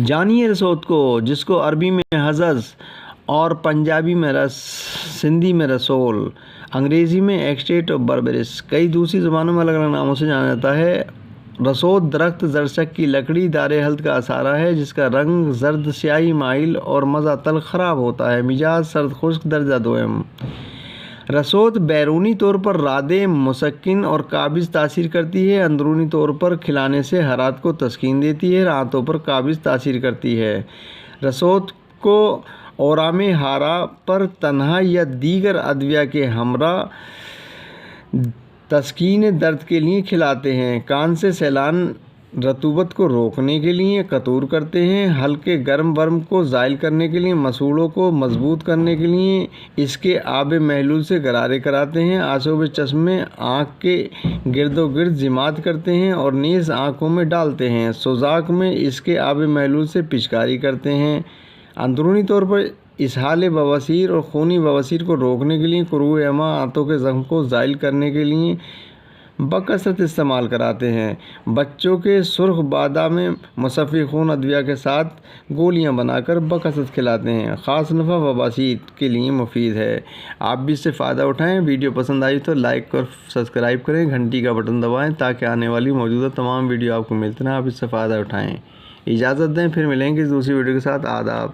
جانیے رسوت کو، جس کو عربی میں حزز اور پنجابی میں سندھی میں رسول، انگریزی میں ایکسٹیٹ آف بربرس، کئی دوسری زبانوں میں الگ الگ ناموں سے جانا جاتا ہے۔ رسوت درخت زرشک کی لکڑی دار ہلد کا اثارہ ہے جس کا رنگ زرد سیاہی مائل اور مزہ تلخ خراب ہوتا ہے۔ مزاج سرد خشک درجہ دوم۔ رسوت بیرونی طور پر رادع، مسکن اور قابض تاثیر کرتی ہے، اندرونی طور پر کھلانے سے حرارت کو تسکین دیتی ہے، راتوں پر قابض تاثیر کرتی ہے۔ رسوت کو اورام حارہ پر تنہا یا دیگر ادویہ کے ہمراہ تسکین درد کے لیے کھلاتے ہیں۔ کان سے سیلان رطوبت کو روکنے کے لیے قطور کرتے ہیں، ہلکے گرم ورم کو زائل کرنے کے لیے، مسوڑوں کو مضبوط کرنے کے لیے اس کے آب محلول سے غرارے کراتے ہیں، آسوب چشم میں آنکھ کے گرد و گرد ضماد کرتے ہیں اور نیز آنکھوں میں ڈالتے ہیں، سوزاک میں اس کے آب محلول سے پچکاری کرتے ہیں۔ اندرونی طور پر اسہال بواسیر اور خونی بواسیر کو روکنے کے لیے، قروء اعمیٰ آنتوں کے زخم کو زائل کرنے کے لیے بکثرت استعمال کراتے ہیں۔ بچوں کے سرخ بادام مصفی خون ادویہ کے ساتھ گولیاں بنا کر بکثرت کھلاتے ہیں، خاص نفع بواسیر کے لیے مفید ہے۔ آپ بھی اس سے فائدہ اٹھائیں۔ ویڈیو پسند آئی تو لائک اور سبسکرائب کریں، گھنٹی کا بٹن دبائیں تاکہ آنے والی موجودہ تمام ویڈیو آپ کو ملتے رہیں، آپ اس سے فائدہ اٹھائیں۔ اجازت دیں، پھر ملیں گے دوسری ویڈیو کے ساتھ۔ آداب۔